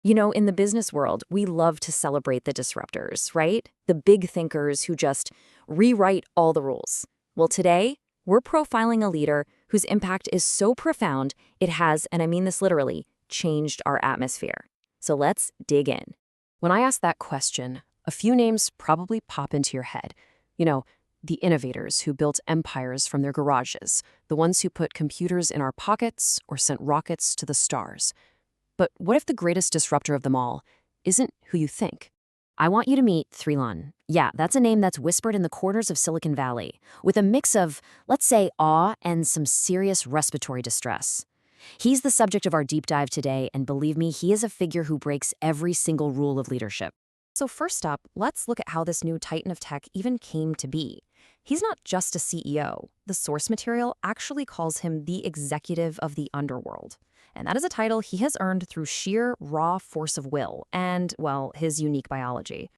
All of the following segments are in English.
You know, in the business world, we love to celebrate the disruptors, right? The big thinkers who just rewrite all the rules. Well, today, we're profiling a leader whose impact is so profound, it has, and I mean this literally, changed our atmosphere. So let's dig in. When I ask that question, a few names probably pop into your head. You know, the innovators who built empires from their garages, the ones who put computers in our pockets or sent rockets to the stars. But what if the greatest disruptor of them all isn't who you think? I want you to meet ThreElon. Yeah, that's a name that's whispered in the corners of Silicon Valley, with a mix of, let's say, awe and some serious respiratory distress. He's the subject of our deep dive today, and believe me, he is a figure who breaks every single rule of leadership. So first up, let's look at how this new titan of tech even came to be. He's not just a CEO. The source material actually calls him the executive of the underworld. And that is a title he has earned through sheer, raw force of will and, well, his unique biology.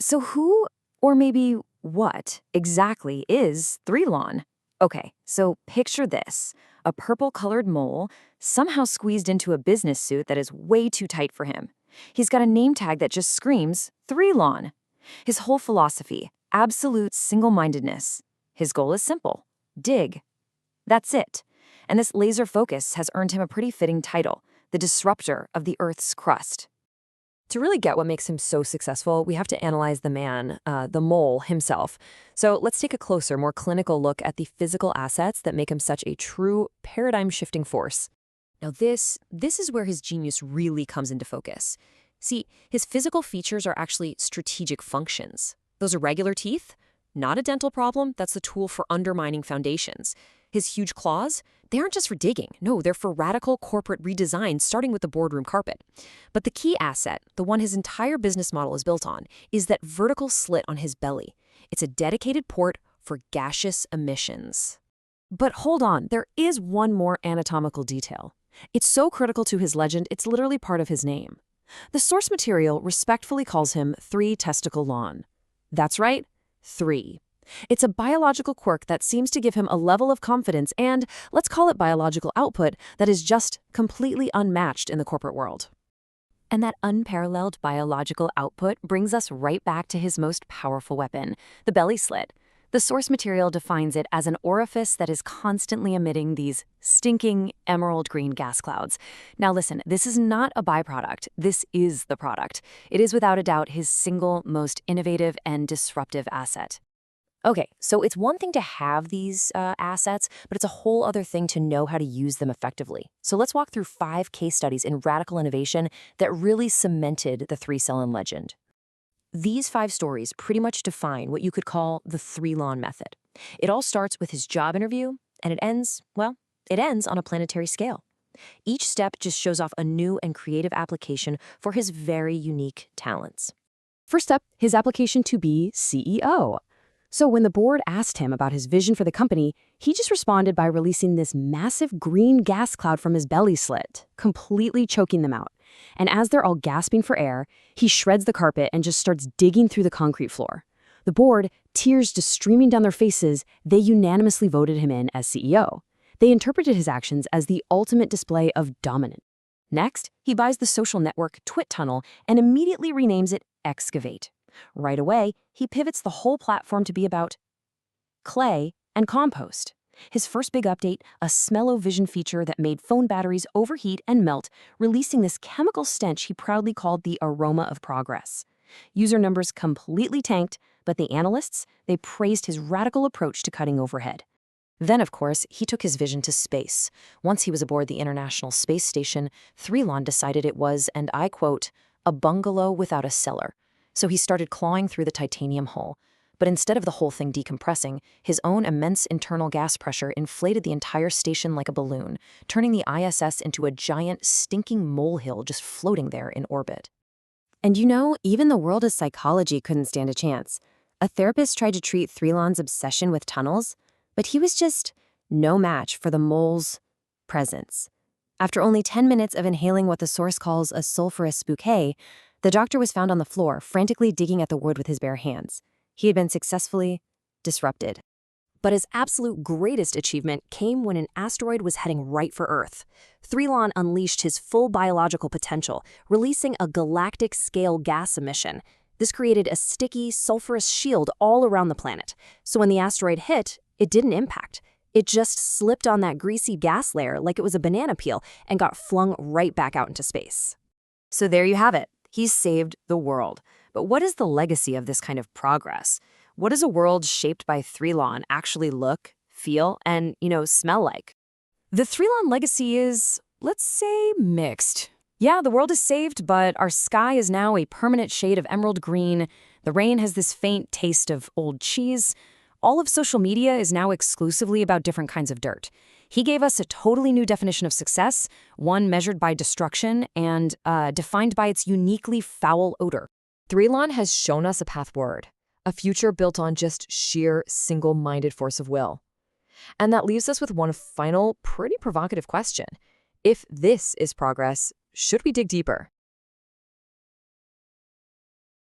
So who, or maybe what, exactly is ThreElon? Okay, so picture this. A purple-colored mole somehow squeezed into a business suit that is way too tight for him. He's got a name tag that just screams ThreElon. His whole philosophy, absolute single-mindedness. His goal is simple: dig. That's it. And this laser focus has earned him a pretty fitting title, the disruptor of the Earth's crust. To really get what makes him so successful, we have to analyze the man, the mole himself. So let's take a closer, more clinical look at the physical assets that make him such a true paradigm-shifting force. Now this is where his genius really comes into focus. See, his physical features are actually strategic functions. Those are regular teeth, not a dental problem, that's the tool for undermining foundations. His huge claws, they aren't just for digging. No, they're for radical corporate redesign, starting with the boardroom carpet. But the key asset, the one his entire business model is built on, is that vertical slit on his belly. It's a dedicated port for gaseous emissions. But hold on, there is one more anatomical detail. It's so critical to his legend, it's literally part of his name. The source material respectfully calls him ThreeLon. That's right, 3. It's a biological quirk that seems to give him a level of confidence and, let's call it biological output, that is just completely unmatched in the corporate world. And that unparalleled biological output brings us right back to his most powerful weapon, the belly slit. The source material defines it as an orifice that is constantly emitting these stinking emerald green gas clouds. Now listen, this is not a byproduct. This is the product. It is without a doubt his single most innovative and disruptive asset. Okay, so it's one thing to have these assets, but it's a whole other thing to know how to use them effectively. So let's walk through 5 case studies in radical innovation that really cemented the ThreeLon legend. These 5 stories pretty much define what you could call the ThreeLon method. It all starts with his job interview, and it ends on a planetary scale. Each step just shows off a new and creative application for his very unique talents. First up, his application to be CEO. So when the board asked him about his vision for the company, he just responded by releasing this massive green gas cloud from his belly slit, completely choking them out. And as they're all gasping for air, he shreds the carpet and just starts digging through the concrete floor. The board, tears just streaming down their faces, they unanimously voted him in as CEO. They interpreted his actions as the ultimate display of dominance. Next, he buys the social network Twit Tunnel and immediately renames it Excavate. Right away, he pivots the whole platform to be about clay and compost. His first big update, a smell-o-vision feature that made phone batteries overheat and melt, releasing this chemical stench he proudly called the aroma of progress. User numbers completely tanked, but the analysts, they praised his radical approach to cutting overhead. Then, of course, he took his vision to space. Once he was aboard the International Space Station, ThreeLon decided it was, and I quote, a bungalow without a cellar. So he started clawing through the titanium hull. But instead of the whole thing decompressing, his own immense internal gas pressure inflated the entire station like a balloon, turning the ISS into a giant, stinking molehill just floating there in orbit. And you know, even the world of psychology couldn't stand a chance. A therapist tried to treat ThreeLon's obsession with tunnels, but he was just no match for the mole's presence. After only 10 minutes of inhaling what the source calls a sulfurous bouquet, the doctor was found on the floor, frantically digging at the wood with his bare hands. He had been successfully disrupted. But his absolute greatest achievement came when an asteroid was heading right for Earth. ThreElon unleashed his full biological potential, releasing a galactic-scale gas emission. This created a sticky, sulfurous shield all around the planet. So when the asteroid hit, it didn't impact. It just slipped on that greasy gas layer like it was a banana peel and got flung right back out into space. So there you have it. He's saved the world. But what is the legacy of this kind of progress? What does a world shaped by ThreElon actually look, feel, and, smell like? The ThreElon legacy is, let's say, mixed. Yeah, the world is saved, but our sky is now a permanent shade of emerald green. The rain has this faint taste of old cheese. All of social media is now exclusively about different kinds of dirt. He gave us a totally new definition of success, one measured by destruction and defined by its uniquely foul odor. ThreElon has shown us a path forward, a future built on just sheer single-minded force of will. And that leaves us with one final, pretty provocative question. If this is progress, should we dig deeper?